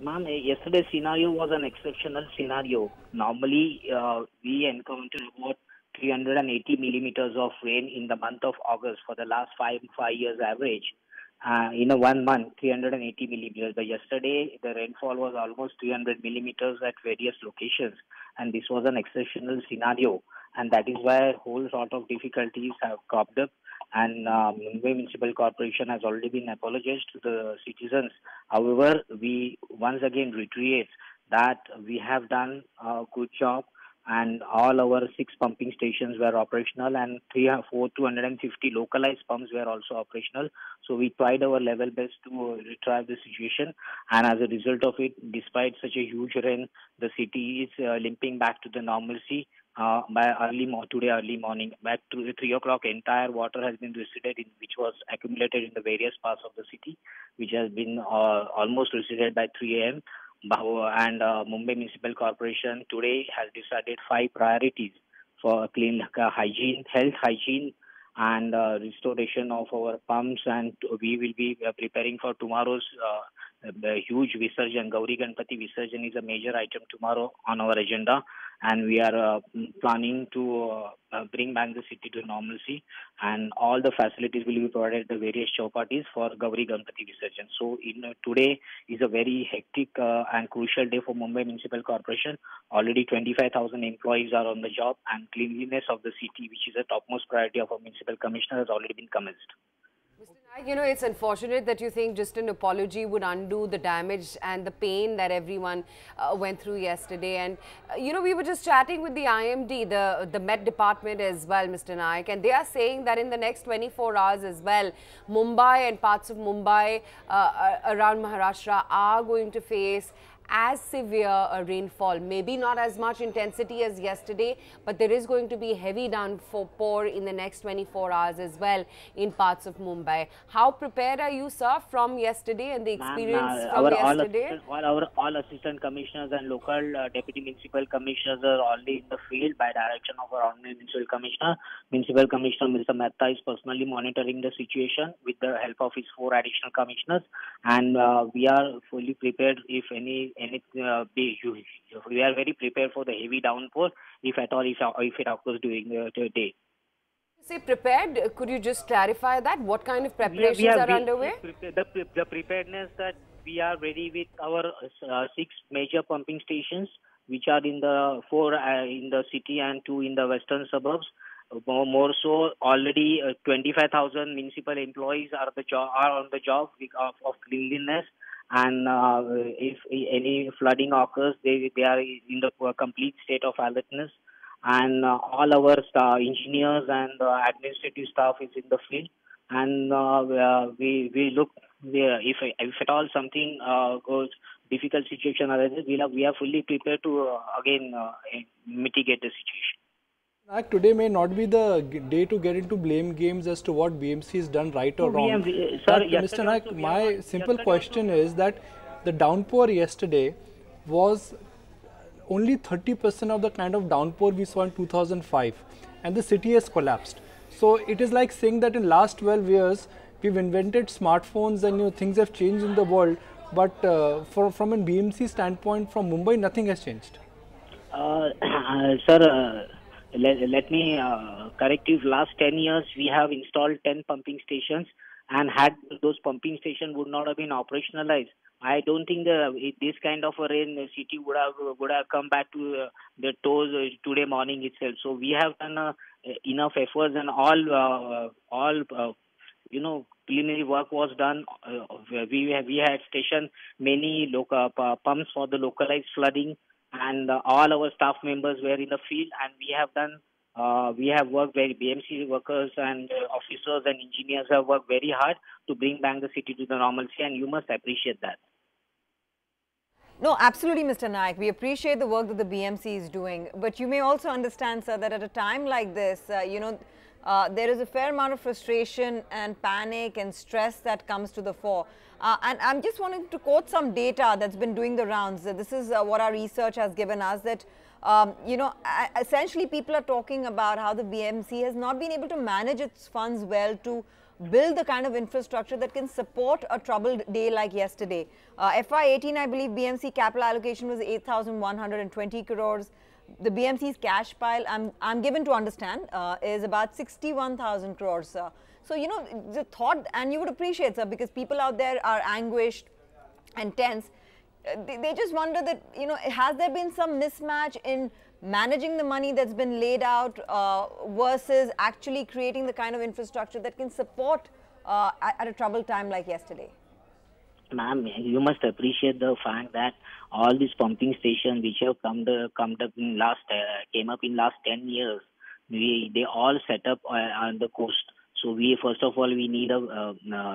Ma'am, yesterday's scenario was an exceptional scenario. Normally, we encounter about 380 millimeters of rain in the month of August for the last five years average. In a 1 month, 380 millimeters. But yesterday, the rainfall was almost 300 millimeters at various locations, and this was an exceptional scenario. And that is why a whole sort of difficulties have cropped up. And Mumbai Municipal Corporation has already been apologized to the citizens. However, we once again reiterate that we have done a good job, and all our 6 pumping stations were operational, and 250 localized pumps were also operational. So we tried our level best to retrieve the situation, and as a result of it, despite such a huge rain, the city is limping back to the normalcy. By today early morning, back to 3 o'clock, entire water has been receded, which was accumulated in the various parts of the city, which has been almost receded by 3 a.m. And Mumbai Municipal Corporation today has decided 5 priorities for clean hygiene, health hygiene, and restoration of our pumps. And we will be preparing for tomorrow's the huge Visarjan. Gauri Ganpati Visarjan is a major item tomorrow on our agenda, and we are planning to bring back the city to normalcy, and all the facilities will be provided at the various chowpatis for Gauri Ganpati Visarjan. So today is a very hectic and crucial day for Mumbai Municipal Corporation. Already 25,000 employees are on the job, and cleanliness of the city, which is a topmost priority of our municipal commissioner, has already been commenced. Mr. Naik, it's unfortunate that you think just an apology would undo the damage and the pain that everyone went through yesterday. And, we were just chatting with the IMD, the Met Department as well, Mr. Naik, and they are saying that in the next 24 hours as well, Mumbai and parts of Mumbai around Maharashtra are going to face as severe a rainfall, maybe not as much intensity as yesterday, but there is going to be heavy downpour in the next 24 hours as well in parts of Mumbai. How prepared are you, sir, from yesterday and the experience from yesterday? All assistant commissioners and local deputy municipal commissioners are already in the field by direction of our honorable municipal commissioner. Municipal Commissioner Mr. Mehta is personally monitoring the situation with the help of his 4 additional commissioners, and we are fully prepared if we are very prepared for the heavy downpour if at all if it occurs during the day. Say prepared, could you just clarify that? What kind of preparations are underway? The preparedness that we are ready with our 6 major pumping stations, which are in the 4 in the city and 2 in the western suburbs. More so, already 25,000 municipal employees are on the job of cleanliness. And if any flooding occurs, they are in the complete state of alertness. And all our engineers and administrative staff is in the field. And we look if at all something goes difficult situation arises, we are fully prepared to again mitigate the situation. Today may not be the day to get into blame games as to what BMC has done right or wrong. Mr. Naik, my simple question is that the downpour yesterday was only 30% of the kind of downpour we saw in 2005, and the city has collapsed. So it is like saying that in last 12 years we've invented smartphones and things have changed in the world, but from a BMC standpoint, from Mumbai, nothing has changed. Sir. Let me correct you. Last 10 years, we have installed 10 pumping stations, and had those pumping stations would not have been operationalized, I don't think this kind of a rain the city would have come back to the toes today morning itself. So we have done enough efforts, and all preliminary work was done. We had stationed many local pumps for the localized flooding. And all our staff members were in the field, and we have worked very, BMC workers and officers and engineers have worked very hard to bring back the city to the normalcy, and you must appreciate that. No, absolutely, Mr. Naik. We appreciate the work that the BMC is doing. But you may also understand, sir, that at a time like this, there is a fair amount of frustration and panic and stress that comes to the fore. And I'm just wanting to quote some data that's been doing the rounds. This is what our research has given us, that, essentially people are talking about how the BMC has not been able to manage its funds well to build the kind of infrastructure that can support a troubled day like yesterday. FY18, I believe BMC capital allocation was 8,120 crores. The BMC's cash pile, I'm given to understand, is about 61,000 crores. So, you know, the thought, and you would appreciate, sir, because people out there are anguished and tense. They just wonder that, you know, has there been some mismatch in managing the money that's been laid out versus actually creating the kind of infrastructure that can support at a troubled time like yesterday? Ma'am, you must appreciate the fact that all these pumping stations which have came up in last 10 years, they all set up on the coast. So we first of all we need a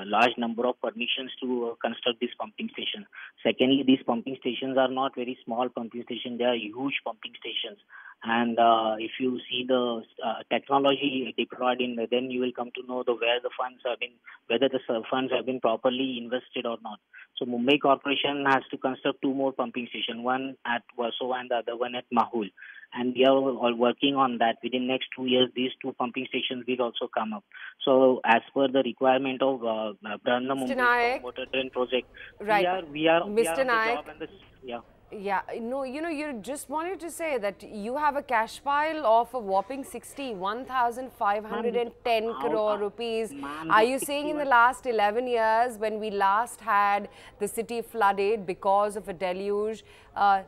large number of permissions to construct this pumping station. Secondly, these pumping stations are not very small pumping stations; they are huge pumping stations. And if you see the technology deployed in, then you will come to know where the funds have been, whether the funds have been properly invested or not. So Mumbai Corporation has to construct 2 more pumping stations, one at Warsaw and the other one at Mahul. And we are all working on that. Within next 2 years, these 2 pumping stations will also come up. So as per the requirement of Brahma Mumbai water drain project, right. we are Mr. Naik. Yeah. Yeah, no, you know, you just wanted to say that you have a cash pile of a whopping 61,510 crore rupees. Are you saying in the last 11 years, when we last had the city flooded because of a deluge,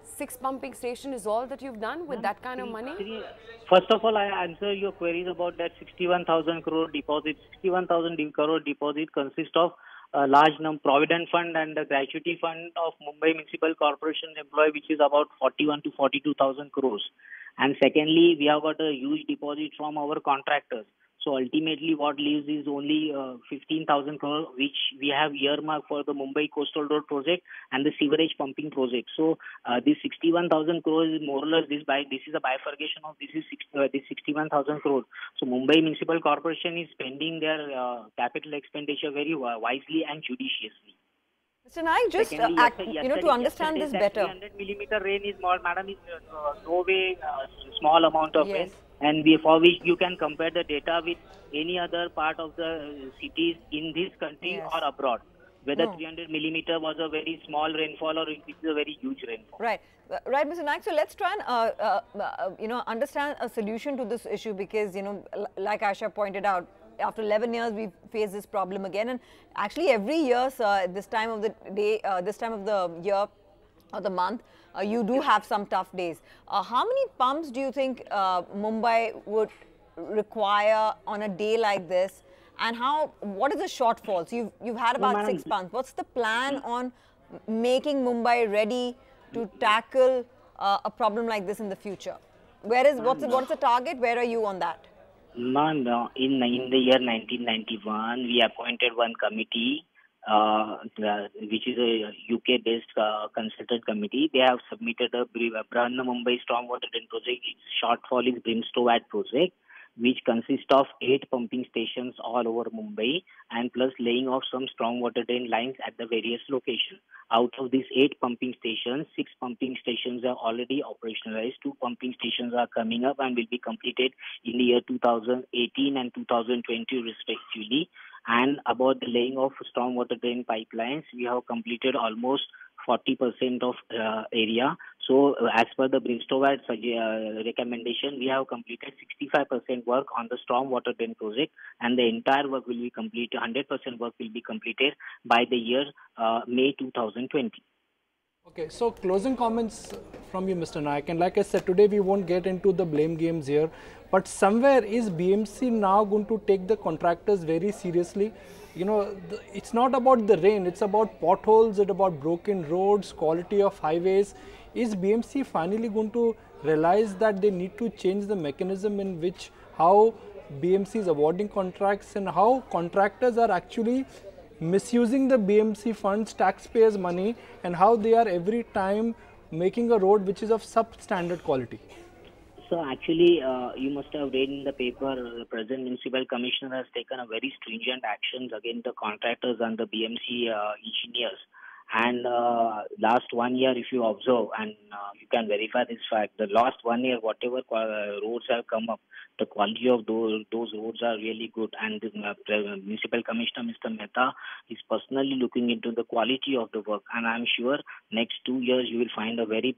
6 pumping station is all that you've done with that kind of money? First of all, I answer your queries about that 61,000 crore deposit. 61,000 crore deposit consists of a large number provident fund and the gratuity fund of Mumbai Municipal Corporation employee, which is about 41 to 42,000 crores. And secondly, we have got a huge deposit from our contractors. So ultimately, what leaves is only 15,000 crore, which we have earmarked for the Mumbai Coastal Road project and the sewerage pumping project. So this 61,000 crore is more or less this is a bifurcation of this 61,000 crore. So Mumbai Municipal Corporation is spending their capital expenditure very wisely and judiciously. Mr. Naik, just to understand this better. 300 millimeter rain is more, madam, is no way small amount of rain. And for which you can compare the data with any other part of the cities in this country or abroad. Whether 300 millimeter was a very small rainfall or it is a very huge rainfall. Right, right, Mr. Naik. So let's try and understand a solution to this issue, because like Asha pointed out, after 11 years we face this problem again, and actually every year, sir, this time of the day, this time of the year or the month, you do have some tough days. How many pumps do you think Mumbai would require on a day like this, and what is the shortfalls? You've had about 6 pumps. What's the plan on making Mumbai ready to tackle a problem like this in the future? What's the target? Where are you on that? Ma'am, in the year 1991, we appointed one committee, which is a UK-based consultant committee. They have submitted a Brahma Mumbai Stormwater Drain Project. Its shortfall is Brimstone project, which consists of 8 pumping stations all over Mumbai, and plus laying of some stormwater drain lines at the various locations. Out of these 8 pumping stations, 6 pumping stations are already operationalized. 2 pumping stations are coming up and will be completed in the year 2018 and 2020 respectively. And about the laying of stormwater drain pipelines, we have completed almost 40% of area. So as per the Brimstone recommendation, we have completed 65% work on the stormwater drain project, and the entire work will be completed, 100% work will be completed by the year May 2020. Okay, so closing comments from you, Mr. Naik. And like I said, today we won't get into the blame games here, but somewhere is BMC now going to take the contractors very seriously? It's not about the rain, it's about potholes, it's about broken roads, quality of highways. Is BMC finally going to realize that they need to change the mechanism in which how BMC is awarding contracts and how contractors are actually misusing the BMC funds, taxpayers' money, and how they are every time making a road which is of substandard quality? So actually, you must have read in the paper, the present municipal commissioner has taken a very stringent actions against the contractors and the BMC engineers. And last 1 year, if you observe, and you can verify this fact, the last 1 year, whatever roads have come up, the quality of those roads are really good. And the Municipal Commissioner, Mr. Mehta, is personally looking into the quality of the work. And I'm sure next 2 years, you will find very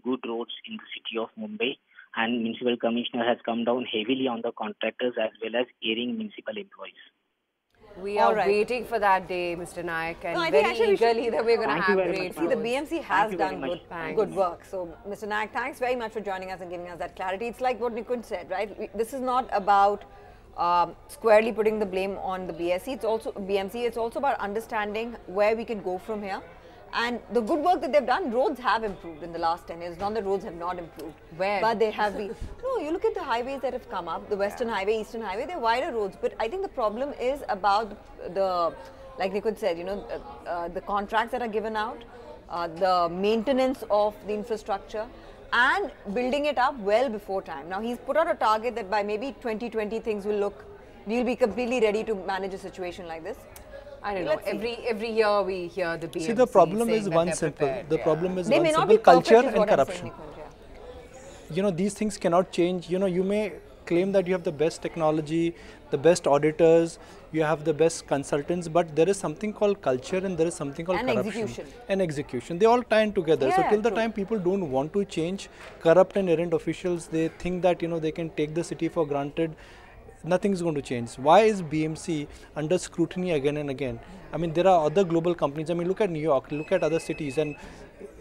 good roads in the city of Mumbai. And Municipal Commissioner has come down heavily on the contractors as well as airing municipal employees. We are waiting for that day, Mr. Naik, and no, very eagerly that we're going to have great. See, the BMC has done good work. So, Mr. Naik, thanks very much for joining us and giving us that clarity. It's like what Nikunj said, right? This is not about squarely putting the blame on the BMC. It's also about understanding where we can go from here. And the good work that they've done, roads have improved in the last 10 years. Not that roads have not improved. Where? But they have been. No, you look at the highways that have come up, the Western Highway, Eastern Highway, they're wider roads. But I think the problem is about the, like Nikunj said, you know, the contracts that are given out, the maintenance of the infrastructure, and building it up well before time. Now, he's put out a target that by maybe 2020 things will we'll be completely ready to manage a situation like this. I don't know. Every year we hear the BMC. See, the problem is one simple. The problem is one simple: culture and corruption. You know, these things cannot change. You know, you may claim that you have the best technology, the best auditors, you have the best consultants, but there is something called culture and there is something called corruption and execution. They all tie in together. Yeah, so till the time people don't want to change, corrupt and errant officials, they think that, you know, they can take the city for granted. Nothing is going to change. Why is BMC under scrutiny again and again? I mean, there are other global companies. I mean, look at New York, look at other cities, and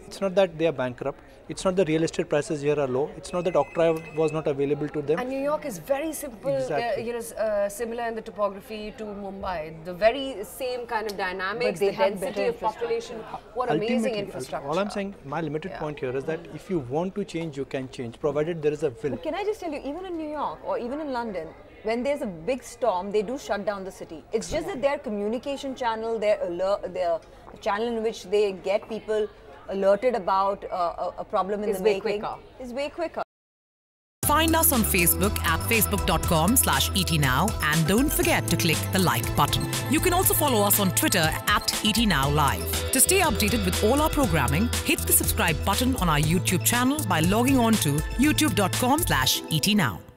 it's not that they are bankrupt. It's not the real estate prices here are low. It's not that Octroi was not available to them. And New York is very simple, you know, similar in the topography to Mumbai. The very same kind of dynamics, the density of population. What amazing infrastructure. All I'm saying, my limited point here is that if you want to change, you can change, provided there is a will. But can I just tell you, even in New York or even in London, when there's a big storm, they do shut down the city. It's just that their communication channel, their channel in which they get people alerted about a problem in the making is way quicker. Find us on Facebook at facebook.com/ETNow and don't forget to click the like button. You can also follow us on Twitter at ETNowLive. To stay updated with all our programming, hit the subscribe button on our YouTube channel by logging on to youtube.com/ETNow.